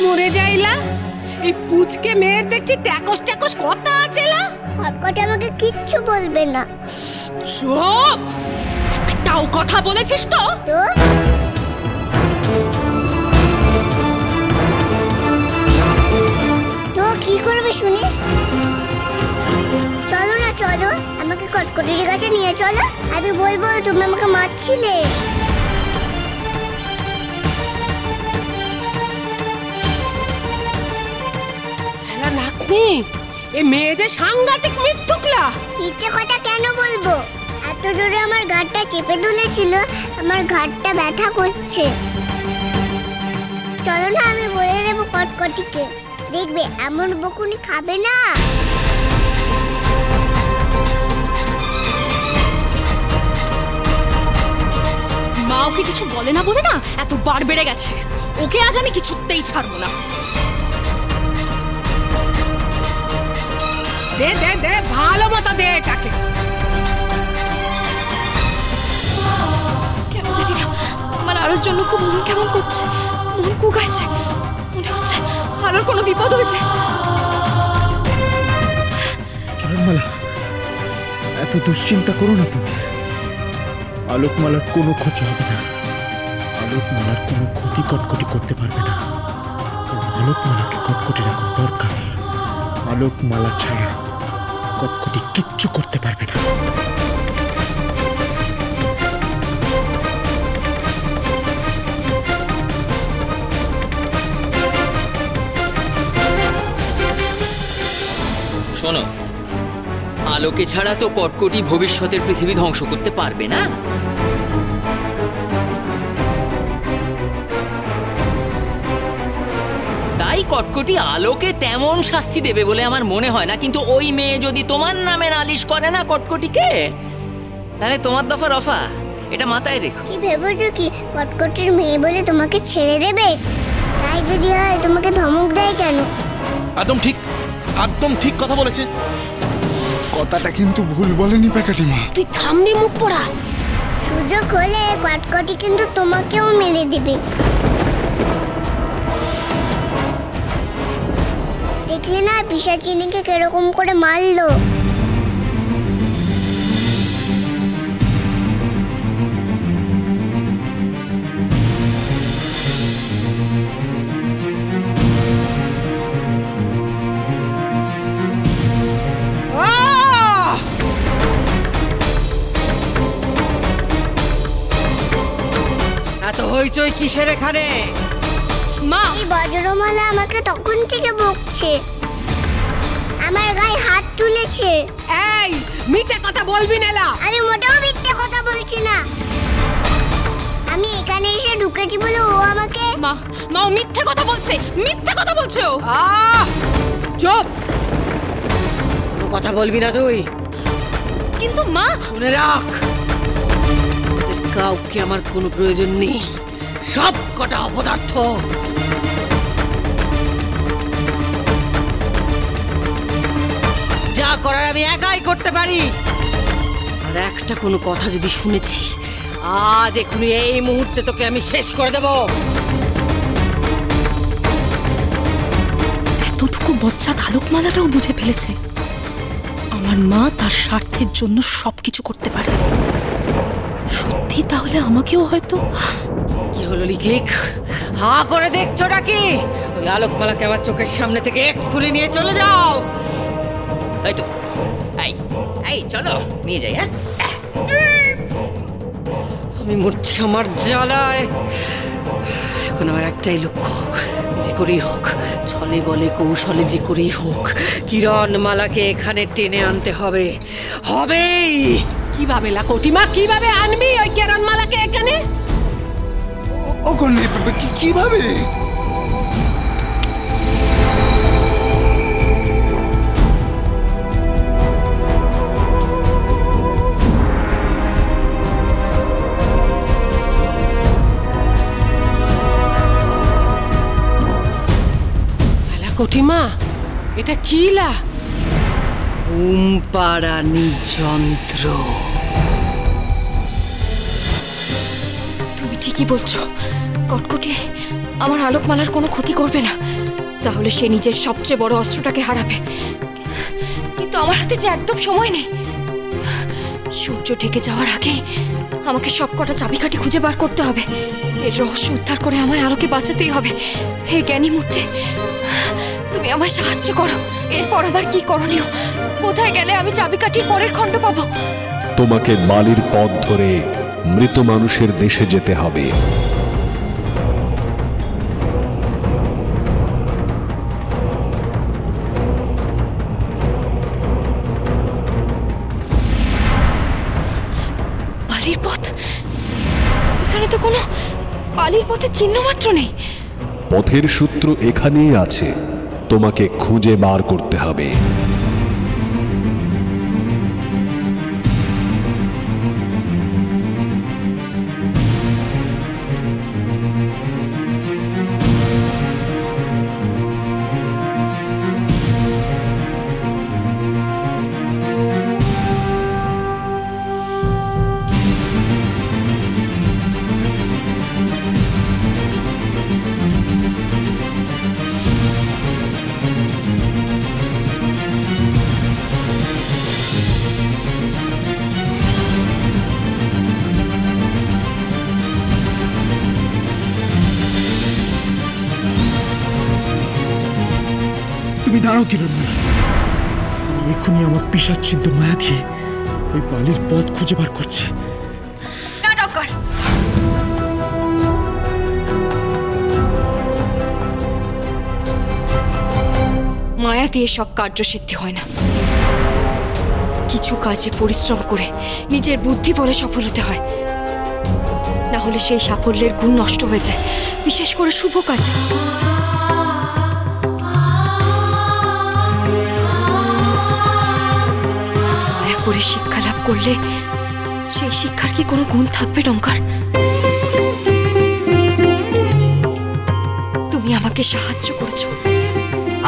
মরে যাইলা এই পুচকে মেয়ের দেখছি ট্যাকস ট্যাকস কথা আছে লা। কটকটি আমাকে কিচ্ছু বলবে না। চুপ, একটাও কথা বলেছিস তো? তো কি করবে শুনি? চলো না চলো, আমাকে কটকটির কাছে নিয়ে চলো। আমি বলবো তুমি আমাকে মারছিলে। নাতনি, এই মেয়ে যে সাংঘাতিক মিথ্যুকলা। মিথ্যে কথা কেন বলবো? এত জোরে আমার ঘাড়টা চেপে ধরেছিল, আমার ঘাড়টা ব্যথা করছে। চলো না, আমি বলে দেবো কটকটিকে, দেখবে এমন বকুনি খাবে না। মা ওকে কিছু বলে না বলে না এত বার বেড়ে গেছে। ওকে আজ আমি কিছুতেই ছাড়বো না। দে দে দে, ভালো মতো দে এটাকে। কেন জানি না, আমার আলোর জন্য খুব মন কেমন করছে, মন কুগাইছে। মনে হচ্ছে আলোর কোনো বিপদ হয়েছে। কিরণমালা, এত দুশ্চিন্তা করো না তুমি। আলোকমালার কোনো ক্ষতি হবে না। আলোকমালার কোনো ক্ষতি কটকটি করতে পারবে না, কারণ আলোকমালাকে কটকটির এখন দরকার। আলোকমালা ছাড়া কটকটি কিচ্ছু করতে পারবে না। শোনো, আলোকে ছাড়া তো কটকটি ভবিষ্যতের পৃথিবী ধ্বংস করতে পারবে না। তাই কটকটি আলোকে তেমন শাস্তি দেবে বলে আমার মনে হয় না। কিন্তু ওই মেয়ে যদি তোমার নামে নালিশ করে না কটকটিকে, তাহলে তোমার দফা রফা। এটা মাথায় রেখো। কি ভেবেছো কি কটকটির মেয়ে বলে তোমাকে ছেড়ে দেবে? তাই যদি হয় তোমাকে ধমক দেয় কেন? একদম ঠিক, একদম ঠিক কথা বলেছে। কথাটা কিন্তু ভুল বলেনি প্যাকাটিমা। তুই থামবি মুখ পোড়া। সুযোগ হলে কটকটি কিন্তু তোমাকেও মেরে দেবে। দেখলে না পিশাচিনীকে কিরকম করে মারলো। এত হইচই কিসের এখানে? মা, এই বজ্রমালা আমাকে তখন থেকে বকছে, আমার গায়ে হাত তুলেছে। এই মিথ্যে কথা বলবি না লা। আমি মোটেও মিথ্যে কথা বলছি না। আমি এখানে এসে ঢুকেছি বলে ও আমাকে। মা, মা ও মিথ্যে কথা বলছে, মিথ্যে কথা বলছে ও। চুপ, কোনো কথা বলবি না তুই। কিন্তু মা, শুনে রাখ, তোদের কাউকে আমার কোনো প্রয়োজন নেই। সব কটা অপদার্থ। যা করার আমি একাই করতে পারি। আর একটা কোনো কথা যদি শুনেছি, আজ এখনই এই মুহূর্তে তোকে আমি শেষ করে দেব। এতটুকু বচ্চা আলোকমালাটাও বুঝে ফেলেছে আমার মা তার স্বার্থের জন্য সবকিছু করতে পারে। সত্যি তাহলে আমাকেও হয়তো। কি হলো লিকলিক, হা করে দেখছো নাকি? ওই আলোকমালাকে আমার চোখের সামনে থেকে এক্ষুনি নিয়ে চলে যাও। তাই তো, এই এই চলো নিয়ে যাই। হ্যাঁ, আমি মরছি আমার জ্বালায়। এখন আমার একটাই লক্ষ্য, যে করেই হোক, ছলে বলে কৌশলে যে করেই হোক, কিরণমালাকে এখানে টেনে আনতে হবে। হবেই। কিভাবে লা কটিমা, কিভাবে আনবি ওই কিরণমালাকে এখানে? কিভাবে? কটিমা, এটা কি লা? ঘুম পাড়ানি যন্ত্র। ঠিকই বলছো, কটকটি আমার আলোকমালার কোনো ক্ষতি করবে না, তাহলে সে নিজের সবচেয়ে বড় অস্ত্রটাকে হারাবে। কিন্তু আমার হাতে যে একদম সময় নেই, সূর্য ঢেকে যাওয়ার আগেই আমাকে সবকটা চাবিকাঠি খুঁজে বার করতে হবে। এর রহস্য উদ্ধার করে আমায় আলোকে বাঁচাতেই হবে। হে জ্ঞানী মূর্তি, তুমি আমায় সাহায্য করো। এরপর আমার কি করণীয়? কোথায় গেলে আমি চাবিকাঠির পরের খণ্ড পাবো? তোমাকে বালির পথ ধরে মৃত মানুষের দেশে যেতে হবে। বালির পথ? এখানে তো কোনো বালির পথের চিহ্ন মাত্র নেই। পথের সূত্র এখানেই আছে, তোমাকে খুঁজে বার করতে হবে। তুমি দাঁড়াও কিরণমালা, আমি এখনই আমার পিশাচিন্ত মায়া দিয়ে ওই বালির পথ খুঁজে বার করছি। না ডক্টর, মায়া দিয়ে সব কার্যসিদ্ধি হয় না। কিছু কাজে পরিশ্রম করে নিজের বুদ্ধি বলে সফল হতে হয়, না হলে সেই সাফল্যের গুণ নষ্ট হয়ে যায়, বিশেষ করে শুভ কাজে। মায়া করে শিক্ষা লাভ করলে সেই শিক্ষার কি কোনো গুণ থাকবে ডঙ্কার? তুমি আমাকে সাহায্য করেছো,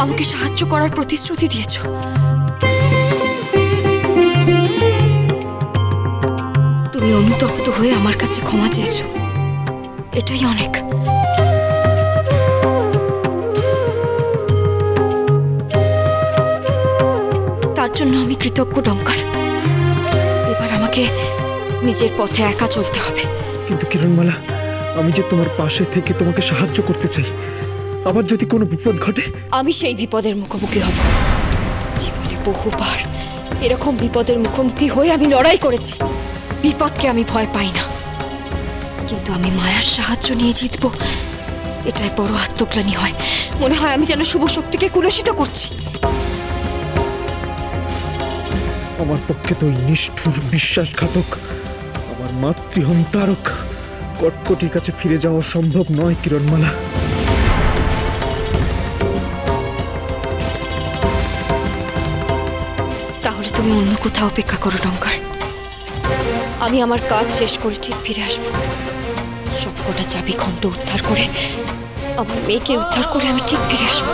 আমাকে সাহায্য করার প্রতিশ্রুতি দিয়েছো। তুমি অনুতপ্ত হয়ে আমার কাছে ক্ষমা চেয়েছো, এটাই অনেক। তার জন্য আমি কৃতজ্ঞ ডঙ্কার। এবার আমাকে নিজের পথে একা চলতে হবে। কিন্তু কিরণমালা, আমি যে তোমার পাশে থেকে তোমাকে সাহায্য করতে চাই, আবার যদি কোনো বিপদ ঘটে? আমি সেই বিপদের মুখোমুখি হব। জীবনে বহুবার এরকম বিপদের মুখোমুখি হয়ে আমি লড়াই করেছি। বিপদকে আমি ভয় পাই না, কিন্তু আমি মায়ার সাহায্য নিয়ে জিতবো, এটাই বড় আত্মগ্লানি হয়। মনে হয় আমি যেন শুভ শক্তিকে কুলসিত করছি। আমার পক্ষে তো ওই নিষ্ঠুর বিশ্বাসঘাতক, আমার মাতৃহন্তারক কটকটির কাছে ফিরে যাওয়া সম্ভব নয় কিরণমালা। তাহলে তুমি অন্য কোথাও অপেক্ষা করো ডঙ্কার। আমি আমার কাজ শেষ করে ঠিক ফিরে আসবো। সবকটা চাবি খণ্ড উদ্ধার করে, আমার মেয়েকে উদ্ধার করে আমি ঠিক ফিরে আসবো।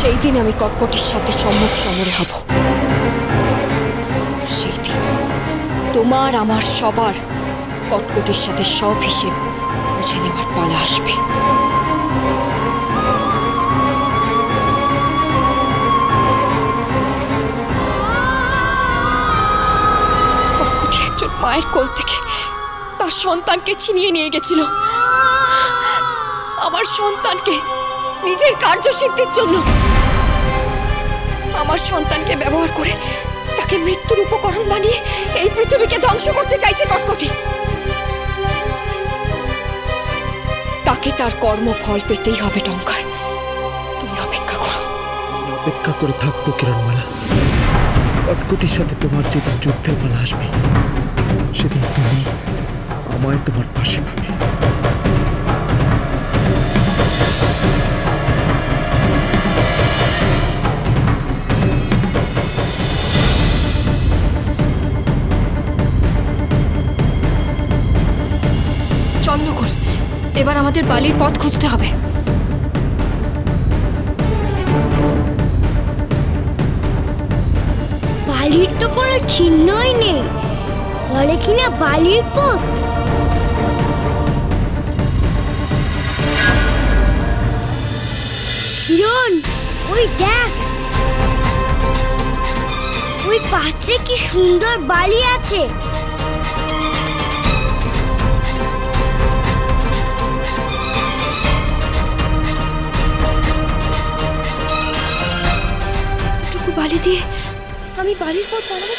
সেই দিন আমি কটকটির সাথে সম্মুখ সমরে হব। সেই দিন তোমার আমার সবার কটকটির সাথে সব হিসেব বুঝে নেওয়ার পালা আসবে। কটকটি একজন মায়ের কোল থেকে তার সন্তানকে ছিনিয়ে নিয়ে গেছিল, আমার সন্তানকে নিজের কার্যসিদ্ধির জন্য। আমার সন্তানকে ব্যবহার করে তাকে মৃত্যুর উপকরণ বানিয়ে এই পৃথিবীকে ধ্বংস করতে চাইছে কটকটি। তাকে তার কর্মফল পেতেই হবে ডঙ্কার। তুমি অপেক্ষা করো। অপেক্ষা করে থাকবো কিরণমালা। কটকটির সাথে তোমার যেদিন যুদ্ধের পালা আসবে, সেদিন তুমি আমায় তোমার পাশে পাবে। চন্দ্রকোল, এবার আমাদের বালির পথ খুঁজতে হবে। বালির তো কোনো চিহ্নই নেই, বলে কিনা বালির পথ। হিরণ, ওই দেখ, ওই পাত্রে কি সুন্দর বালি আছে। এতটুকু বালি দিয়ে আমি বালির পথ বানাবো?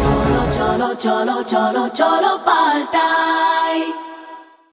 চলো চলো চলো চলো চলো পাল্টাই।